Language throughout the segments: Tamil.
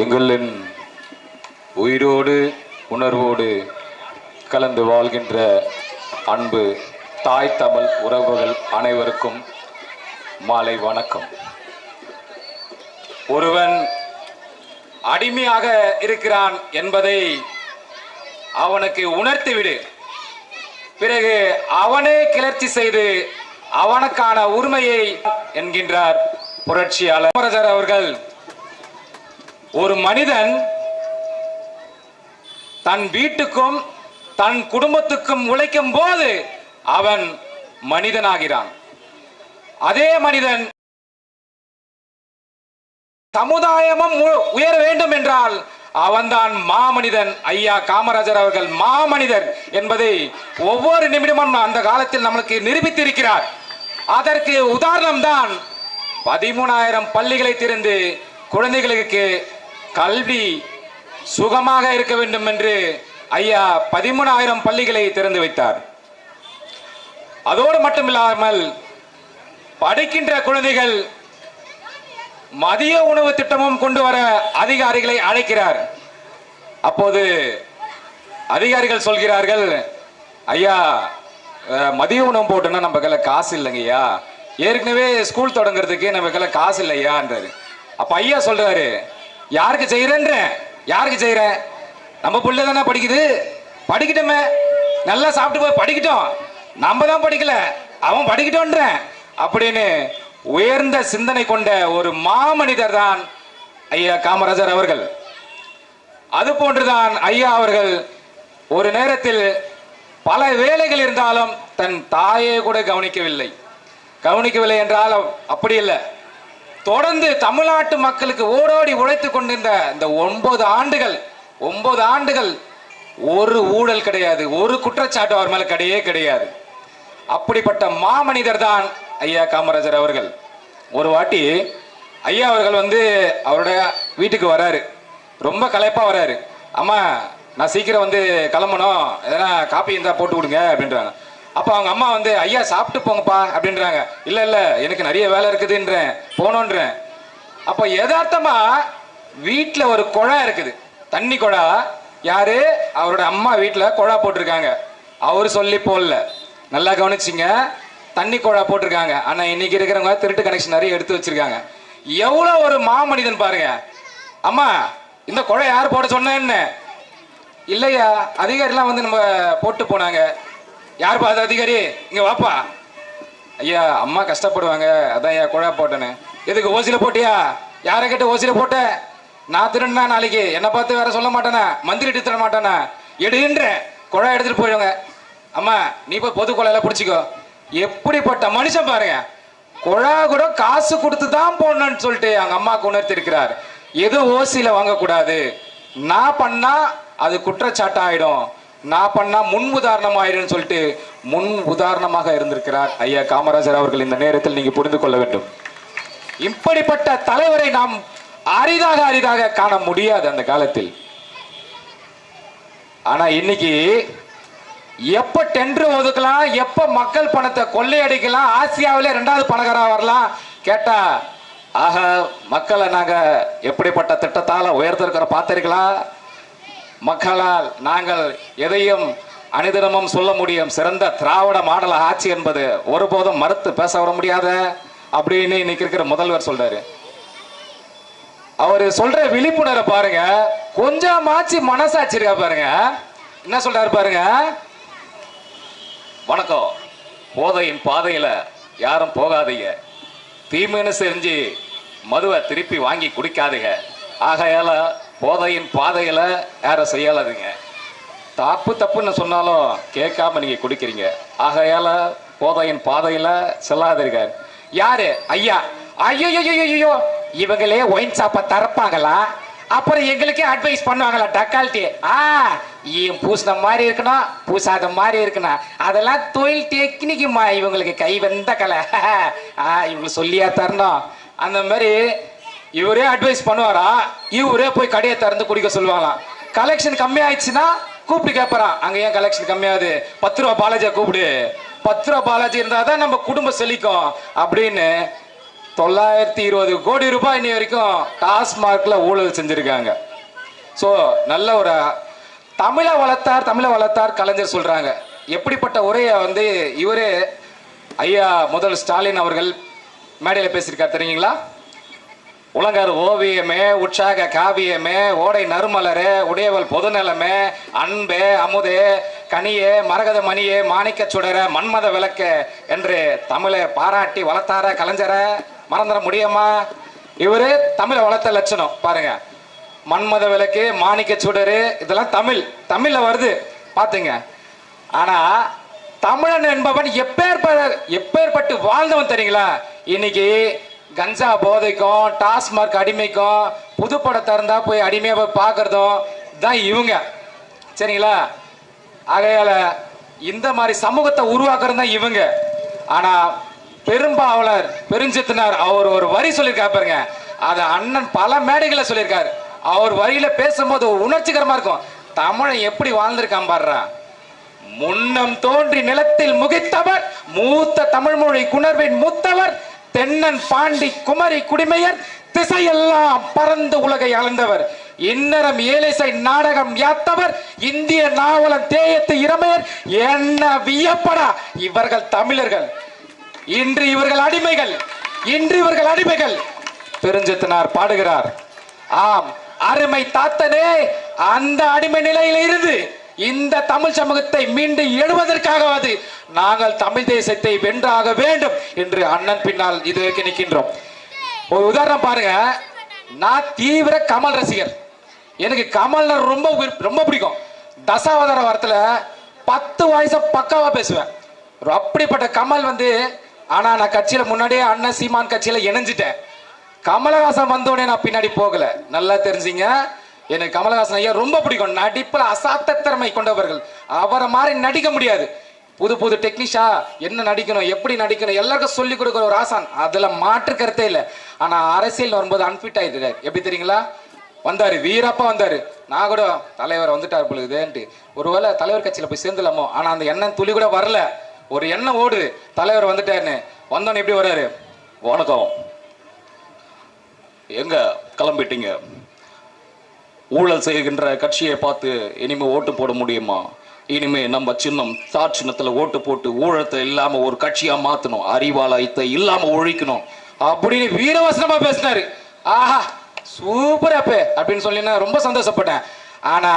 எங்களின் உயிரோடு உணர்வோடு கலந்து வாழ்கின்ற அன்பு தாய் தமிழ் உறவுகள் அனைவருக்கும் மாலை வணக்கம். ஒருவன் அடிமையாக இருக்கிறான் என்பதை அவனுக்கு உணர்த்திவிடு. பிறகு அவனே கிளர்ச்சி செய்து அவனுக்கான உரிமையை என்கின்றார் புரட்சியாளர் காமராஜர் அவர்கள். ஒரு மனிதன் தன் வீட்டுக்கும் தன் குடும்பத்துக்கும் உழைக்கும் போது அவன் மனிதனாகிறான். அதே மனிதன் சமுதாயமும் உயர வேண்டும் என்றால் அவன்தான் மாமனிதன். ஐயா காமராஜர் அவர்கள் மாமனிதர் என்பதை ஒவ்வொரு நிமிடமும் அந்த காலத்தில் நம்மளுக்கு நிரூபித்திருக்கிறார். அதற்கு உதாரணம் தான் 13,000 பள்ளிகளை திறந்து குழந்தைகளுக்கு கல்வி சுகமாக இருக்க வேண்டும் என்று ஐயா 13,000 பள்ளிகளை திறந்து வைத்தார். அதோடு மட்டுமில்லாமல் படிக்கின்ற குழந்தைகள் மதிய உணவு திட்டமும் கொண்டு வர அதிகாரிகளை அழைக்கிறார். அப்போது அதிகாரிகள் சொல்கிறார்கள், ஐயா மதிய உணவு போட்டோன்னா நம்ம கையில் காசு இல்லைங்கய்யா, ஏற்கனவே ஸ்கூல் தொடங்குறதுக்கு நம்ம கையில் காசு இல்லையான்றாரு. அப்ப ஐயா சொல்றாரு, யாருக்கு செய்யறேன்ற, யாருக்கு செய்யறேன், நம்ம புள்ள தானே படிக்குது, படிக்கட்டுமே, நல்லா சாப்பிட்டு போய் படிக்கட்டும், நம்ம தான் படிக்கல அவன் படிக்கட்டும்ன்ற அப்படின்னு உயர்ந்த சிந்தனை கொண்ட ஒரு மாமனிதர் தான் ஐயா காமராஜர் அவர்கள். அது போன்றுதான் ஐயா அவர்கள் ஒரு நேரத்தில் பல வேலைகள் இருந்தாலும் தன் தாயை கூட கவனிக்கவில்லை என்றால் அப்படி இல்லை, தொடர்ந்து தமிழ்நாட்டு மக்களுக்கு ஓடோடி உழைத்துக் கொண்டிருந்த இந்த 9 ஆண்டுகள் ஒரு ஊழல் கிடையாது, ஒரு குற்றச்சாட்டு அவர் மேல கிடையாது. அப்படிப்பட்ட மாமனிதர் தான் ஐயா காமராஜர் அவர்கள். ஒரு வாட்டி ஐயா அவர்கள் அவருடைய வீட்டுக்கு வராரு, ரொம்ப களைப்பா வராரு. அம்மா நான் சீக்கிரம் கிளம்பணும், எதனா காப்பி இருந்தா போட்டு கொடுங்க அப்படின்றாங்க. அப்ப அவங்க அம்மா ஐயா சாப்பிட்டு போங்கப்பா அப்படின்றாங்க. இல்ல எனக்கு நிறைய வேலை இருக்குதுன்றேன், போனோன்றேன். அப்ப யதார்த்தமா வீட்டுல ஒரு குழா இருக்குது, தண்ணி குழா. யாரு? அவரோட அம்மா வீட்டுல குழா போட்டிருக்காங்க. அவரு சொல்லி போடல, நல்லா கவனிச்சிங்க, தண்ணி குழா போட்டிருக்காங்க. ஆனா இன்னைக்கு இருக்கிறவங்க திருட்டு கனெக்ஷன் நிறைய எடுத்து வச்சிருக்காங்க. எவ்வளவு ஒரு மாமனிதன் பாருங்க. அம்மா இந்த குழா யாரு போட சொன்ன? இல்லையா, அதிகாரிலாம் நம்ம போட்டு போனாங்க. யார் பார்த்த அதிகாரி? இங்க வாப்பா. ஐயா அம்மா கஷ்டப்படுவாங்க, அதான் ஐயா குழா போட்டேன்னு. எதுக்கு ஓசில போட்டியா? யாரை கேட்டு ஓசில போட்ட? நான் திருடுனா நாளைக்கு என்ன பார்த்து வேற சொல்ல மாட்டேனா, மந்திரி எடுத்து தர மாட்டேனா, எடுன்ற குழா எடுத்துட்டு போயிடுவாங்க. அம்மா நீ போய் பொது குழாயில பிடிச்சிக்கோ. எப்படிப்பட்ட மனுஷன் பாருங்க, குழா கூட காசு கொடுத்து தான் போடணும்னு சொல்லிட்டு அவங்க அம்மாவுக்கு உணர்த்தி இருக்கிறார். எதுவும் ஓசில வாங்கக்கூடாது, நான் பண்ணா அது குற்றச்சாட்டு ஆயிடும், நான் பண்ணா முன் உதாரணம் ஆயிடும் சொல்லிட்டு முன் உதாரணமாக இருந்திருக்கிறார் ஐயா காமராஜர் அவர்கள். இந்த நேரத்தில் நீங்க புரிந்து கொள்ள வேண்டும், இப்படிப்பட்ட தலைவரை நாம் அரிதாக காண முடியாது அந்த காலத்தில். ஆனா இன்னைக்கு எப்ப டெண்டர் ஒதுக்கலாம், எப்ப மக்கள் பணத்தை கொள்ளையடிக்கலாம், ஆசியாவிலே 2வது பணக்காரா வரலாம் கேட்டா, ஆக மக்களை நாங்க எப்படிப்பட்ட திட்டத்தால உயர்த்திருக்கிற பார்த்திருக்கலாம், மக்களால் நாங்கள் எதையும் அனுதினமும் சொல்ல முடியும், சிறந்த திராவிட மாடல் ஆட்சி என்பது ஒருபோதும் மறுத்து பேச விட முடியாத அப்படின்னு இன்னைக்கு இருக்கிற முதல்வர் சொல்றாரு. அவரு சொல்ற விழிப்புணர்வை பாருங்க, கொஞ்சமாச்சு மனசாட்சி இருக்கா பாருங்க. என்ன சொல்றாரு பாருங்க, வணக்கம், போதையின் பாதையில யாரும் போகாதீங்க, தீமைன்னு செஞ்சு மதுவை திருப்பி வாங்கி குடிக்காதீங்க, ஆகையால போதையின் பாதையில யாரும் செய்யலாதீங்க, தப்புன்னு சொன்னாலும் கேட்காம நீங்க குடிக்கிறீங்க, ஆகையால போதையின் பாதையில செல்லாதீங்க. யாரு? ஐயா. ஐயோ இவங்களே ஒயின் ஷாப்பை திறப்பாங்களா, அப்புறம் எங்களுக்கே அட்வைஸ் பண்ணுவாங்களா, டக்கால்ட்டி பூசின மாதிரி இருக்கணும், பூசாத மாதிரி இருக்கணும், அதெல்லாம் தொழில் டெக்னிக்குமா, இவங்களுக்கு கை வந்த கலை, இவங்களுக்கு சொல்லியா தரணும், அந்த மாதிரி இவரே அட்வைஸ் பண்ணுவாரா, இவரே போய் கடையை திறந்து குடிக்க சொல்லுவாங்களாம். கலெக்ஷன் கம்மியாயிடுச்சுன்னா கூப்பிட்டு கேட்பறான், அங்க ஏன் கலெக்ஷன் கம்மியாகுது, 10 ரூபா பாலாஜியா கூப்பிடு, 10 ரூபா பாலாஜி இருந்தாதான் நம்ம குடும்பம் செழிக்கும் அப்படின்னு 920 கோடி ரூபாய் இன்னி வரைக்கும் டாஸ்மார்க்ல ஊழல் செஞ்சிருக்காங்க. ஸோ நல்ல ஒரு தமிழை வளர்த்தார் கலைஞர் சொல்றாங்க. எப்படிப்பட்ட உரையை வந்து இவரே ஐயா முதல் ஸ்டாலின் அவர்கள் மேடையில் பேசியிருக்கார் தெரியுங்களா? உலகர் ஓவியமே, உற்சாக காவியமே, ஓடை நறுமலரே, உடையவள் பொதுநலமே, அன்பே, அமுதே, கனியே, மரகத மணியே, மாணிக்க சுடர, மன்மத விளக்க என்று தமிழை பாராட்டி வளர்த்தார கலைஞரை மறந்துட முடியுமா? இவரு தமிழை வளர்த்த லட்சணம் பாருங்க. மன்மத விளக்கு, மாணிக்க சுடரு, இதெல்லாம் தமிழ்ல வருது பாத்துங்க. ஆனா தமிழன் என்பவன் எப்பேற்பட்டு வாழ்ந்தவன் தெரியுங்களா? இன்னைக்கு கஞ்சா போதைக்கும் டாஸ்மார்க் அடிமைக்கும் புதுப்படத்தை இருந்தா போய் அடிமையா போய் பார்க்கறதும் தான் இவங்க, சரிங்களா? ஆகையால இந்த மாதிரி சமூகத்தை உருவாக்குறது தான் இவங்க. ஆனா பெரும்பாவலர் பெருஞ்சித்தனார் அவர் ஒரு வரி சொல்லியிருக்காரு பாருங்க. அத அண்ணன் பல மேடைகளை சொல்லியிருக்காரு. அவர் வரியில பேசும்போது உணர்ச்சிகரமா இருக்கும். தமிழை எப்படி வாழ்ந்திருக்கான் பாடுறா. முன்னம் தோன்றி நிலத்தில் முகித்தவர், மூத்த தமிழ் மொழி குணர்வின் மூத்தவர், தென்னன் பாண்டி குமரி குடிமையர், திசையெல்லாம் பறந்து உலகை அளந்தவர், இன்னரம் ஏலிசை நாடகம் யாத்தவர், இந்திய நாவலன் தேயத்து இளமையர், என்ன வியப்படா இவர்கள் தமிழர்கள். இன்று இவர்கள் அடிமைகள். பெருஞ்சித்தனார் பாடுகிறார். ஆம், அருமை தாத்தனே, அந்த அடிமை நிலையில் இருந்து இந்த தமிழ் சமூகத்தை மீண்டும் எழுவதற்காகவாது நாங்கள் தமிழ் தேசத்தை வென்றாக வேண்டும் என்று அண்ணன் பின்னால் இதுவரைக்கும் நிற்கின்றோம். ஒரு உதாரணம் பாருங்க. நான் தீவிர கமல் ரசிகர். எனக்கு கமல் ரொம்ப பிடிக்கும். தசாவதார வாரத்துல 10 வயசு பக்காவா பேசுவேன். அப்படிப்பட்ட கமல் வந்து, ஆனா நான் கட்சியில முன்னாடியே அண்ணன் சீமான் கட்சியில இணைஞ்சிட்டேன். கமலஹாசன் வந்தோடனே நான் பின்னாடி போகல. நல்லா தெரிஞ்சுங்க, எனக்கு கமலஹாசன் ஐயா ரொம்ப பிடிக்கும். நடிப்புல அசாத்த திறமை கொண்டவர்கள். அவரை மாதிரி நடிக்க முடியாது. புது டெக்னிஷா என்ன நடிக்கணும், எப்படி நடிக்கணும், எல்லாருக்கும் சொல்லிக் கொடுக்குற ஒரு ஆசான். அதுல மாற்று கருத்தே இல்லை. ஆனா அரசியல் வரும்போது அன்பிட் ஆயிட்டு எப்படி தெரியுங்களா? வந்தாரு, வீரப்பா வந்தாரு. நான் கூட தலைவர் வந்துட்டார் பொழுதுன்ட்டு ஒருவேளை தலைவர் கட்சியில போய் சேர்ந்துலாமோ. ஆனா அந்த எண்ணம் துளி கூட வரல. ஒரு எண்ணம் ஓடுது, தலைவர் வந்துட்டாருன்னு. வந்தோன்னு எப்படி வர்றாரு? வணக்கம், எங்க கிளம்பிட்டீங்க? ஊழல் செய்கின்ற கட்சியை பார்த்து இனிமே ஓட்டு போட முடியுமா? இனிமே நம்ம சின்னம் தார் சின்னத்துல ஓட்டு போட்டு ஊழத்தை இல்லாம ஒரு கட்சியா மாத்தணும், அறிவாலயத்தை இல்லாம ஒழிக்கணும் அப்படின்னு வீரவசனமா பேசினாரு. ஆஹா, சூப்பர் அப்பே அப்படின்னு சொல்லி ரொம்ப சந்தோஷப்பட்டேன். ஆனா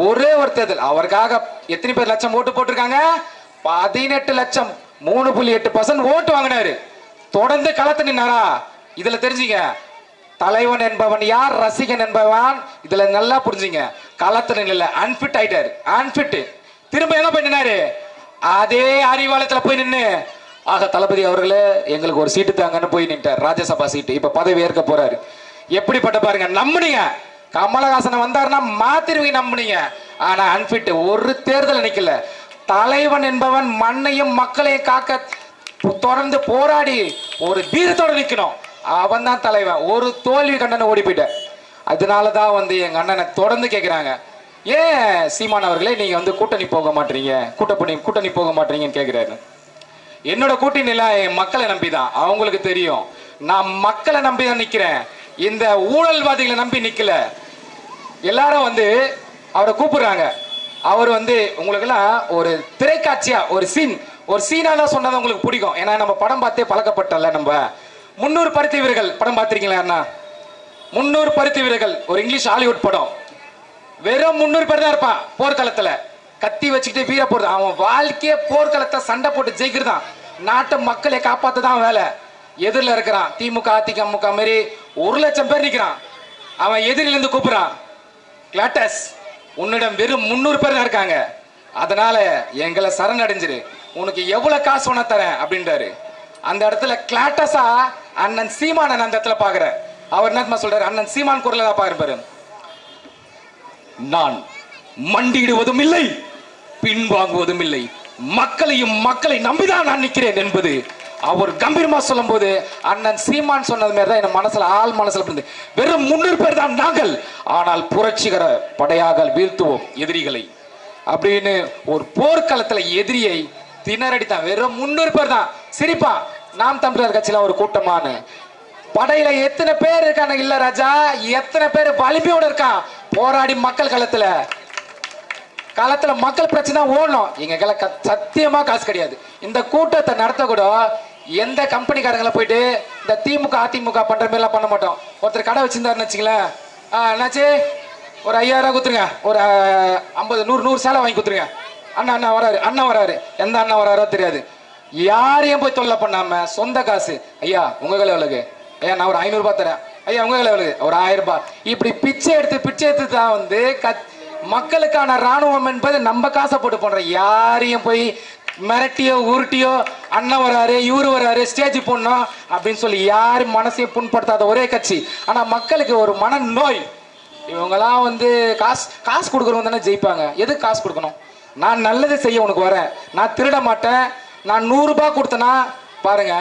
ஒரே ஒரு தேர்தல் அவருக்காக எத்தனை பேர் லட்சம் ஓட்டு போட்டிருக்காங்க? 18 லட்சம், 3.8% ஓட்டு வாங்கினாரு. தொடர்ந்து களத்து நின்னாரா? இதுல தெரிஞ்சுங்க, தலைவன் என்பவன் யார், ரசிகன் என்பவன் இதுல நல்லா புரிஞ்சுங்க. களத்துல இல்ல, அன்பிட் ஆயிட்டாரு. அன்பிட். திரும்ப என்ன பண்ணினாரு? அதே அறிவாலயத்துல போய் நின்று, ஆக தளபதி அவர்களே எங்களுக்கு ஒரு சீட்டு தாங்கன்னு போய் நின்றார். ராஜ்யசபா சீட்டு. இப்ப பதவி ஏற்க போறாரு. எப்படிப்பட்ட பாருங்க, நம்புனீங்க கமலஹாசன் வந்தாருன்னா மாத்திருவீங்க, நம்புனீங்க. ஆனா அன்பிட். ஒரு தேர்தல் நிக்கல. தலைவன் என்பவன் மண்ணையும் மக்களையும் காக்க தொடர்ந்து போராடி ஒரு வீரத்தோட நிக்கணும். அவன் தான் தலைவன். ஒரு தோல்வி கண்டன ஓடி போயிட்ட. அதனாலதான் வந்து எங்க அண்ணனை தொடர்ந்து கேட்கிறாங்க, ஏன் சீமான் அவர்களே நீங்க வந்து கூட்டணி போக மாட்டீங்க, கூட்டணி போக மாட்டீங்கன்னு கேட்கிறாரு. என்னோட கூட்டணி எல்லாம் என் மக்களை நம்பிதான். அவங்களுக்கு தெரியும் நான் மக்களை நம்பி தான் நிக்கிறேன். இந்த ஊழல்வாதிகளை நம்பி நிக்கல. எல்லாரும் வந்து அவரை கூப்பிடுறாங்க. அவர் வந்து உங்களுக்கு எல்லாம் ஒரு திரைக்காட்சியா ஒரு சீனா தான் சொன்னது உங்களுக்கு பிடிக்கும். ஏன்னா நம்ம படம் பார்த்தே பழக்கப்பட்டல. நம்ம 300 பருத்தி வீரர்கள் படம் பார்த்திருக்கீங்களா அண்ணா? 300 பருத்தி வீரர்கள் ஒரு இங்கிலீஷ் ஹாலிவுட் படம். வெறும் 300 பேர் தான் இருப்பான் போர்க்களத்துல. கத்தி வச்சுக்கிட்டு வீர போறது. அவன் வாழ்க்கையே போர்க்களத்தை சண்டை போட்டு ஜெயிக்கிறதான். நாட்டு மக்களை காப்பாத்துதான் வேலை. எதிரில் இருக்கிறான் திமுக அதிமுக மாதிரி 1 லட்சம் பேர் நிற்கிறான். அவன் எதிரில இருந்து கூப்பிடுறான், கிளாட்டஸ் உன்னிடம் வெறும் 300 பேர் தான் இருக்காங்க, அதனால எங்களை சரணடைஞ்சிரு, உனக்கு எவ்வளவு காசு வேணா தரேன் அப்படின்றாரு. அந்த இடத்துல கிளாட்டஸா அண்ணன் சீமான் அந்த இடத்துல பாக்குற. அவர் என்ன சொல்றாரு? அண்ணன் சீமான் குரல தான் பாருப்பாரு. நான் மண்டியிடுவதும் இல்லை, பின்வாங்குவதும் இல்லை, மக்களை நம்பிதான் நான் நிற்கிறேன் என்பது அவர் கம்பீரமா சொல்லும் போது அண்ணன் சீமான் சொன்னது மாதிரி தான் என் மனசுல ஆள் மனசுல இருந்து. வெறும் 300 பேர் தான் நாங்கள், ஆனால் புரட்சிகர படையாக வீழ்த்துவோம் எதிரிகளை அப்படின்னு ஒரு போர்க்களத்துல எதிரியை திணறடித்தான். வெறும் 300 பேர் தான். சிரிப்பான், நாம் தமிழர் கட்சியில ஒரு கூட்டமான படையில எத்தனை பேர் இருக்காங்க இல்ல ராஜா, எத்தனை பேர் வலிமையோட இருக்கான் போராடி மக்கள் களத்துல மக்கள் பிரச்சனை ஓடணும். எங்க சத்தியமா காசு கிடையாது. இந்த கூட்டத்தை நடத்த கூட எந்த கம்பெனிக்காரங்களை போயிட்டு இந்த திமுக அதிமுக பண்ற மாதிரி எல்லாம் பண்ண மாட்டோம். ஒருத்தர் கடை வச்சிருந்தாருன்னு வச்சுங்களேன், என்னாச்சு ஒரு 5000 கொடுத்துருங்க, ஒரு 50 100 சேலை வாங்கி கொடுத்துருங்க, அண்ணன் வராரு எந்த அண்ணன் வராரோ தெரியாது, யாரையும் போய் தொல்லை பண்ணாம சொந்த காசு, ஐயா உங்க கையில எவ்வளவு, ஐயா நான் ஒரு 500 ரூபாய் தரேன், ஐயா உங்க கையில எவ்வளவு, ஒரு 1000 ரூபாய், இப்படி பிச்சை எடுத்து தான் வந்து மக்களுக்கான ராணுவம் என்பது நம்ம காசை போட்டு பண்ற. யாரையும் போய் மிரட்டியோ உருட்டியோ அண்ணன் வராரு இவரு வராரு ஸ்டேஜ் போடணும் அப்படின்னு சொல்லி யாரும் மனசையும் புண்படுத்தாத ஒரே கட்சி. ஆனா மக்களுக்கு ஒரு மன நோய். இவங்கெல்லாம் வந்து காசு கொடுக்குறவங்க தானே ஜெயிப்பாங்க. எதுக்கு காசு கொடுக்கணும்? நான் நல்லது செய்ய உனக்கு வரேன், நான் திருட மாட்டேன். நான் 100 ரூபாய் கொடுத்தேன்னா பாருங்க,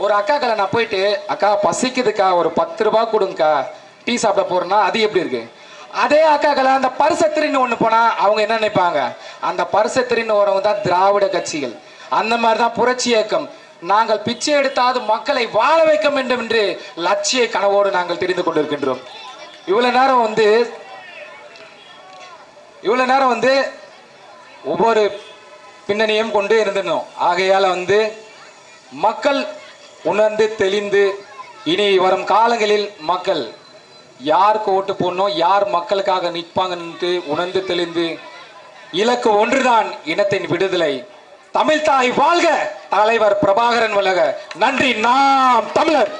ஒரு அக்கா கலை நான் போயிட்டு அக்கா பசிக்குதுக்கா ஒரு 10 ரூபாய் கொடுங்கக்கா டீ சாப்பிட போறேன்னா அது எப்படி இருக்கு? அதே அக்காக்களை அந்த பரிசத்திரின்னு ஒண்ணு போனா அவங்க என்ன நினைப்பாங்க? அந்த பரிசத்திரின்னு வரவங்க தான் திராவிட கட்சிகள். அந்த மாதிரிதான் புரட்சி இயக்கம். நாங்கள் பிச்சை எடுத்தாவது மக்களை வாழ வைக்க வேண்டும் என்று லட்சிய கனவோடு நாங்கள் தெரிந்து கொண்டிருக்கின்றோம். இவ்வளவு நேரம் வந்து ஒவ்வொரு பின்னணியும் கொண்டு இருந்தோம். ஆகையால வந்து மக்கள் உணர்ந்து தெளிந்து இனி வரும் காலங்களில் மக்கள் யாருக்கு ஓட்டு போடணும், யார் மக்களுக்காக நிற்பாங்க உணர்ந்து தெளிந்து இலக்கு ஒன்றுதான், இனத்தின் விடுதலை. தமிழ் தாய் வாழ்க, தலைவர் பிரபாகரன் வளக. நன்றி. நாம் தமிழர்.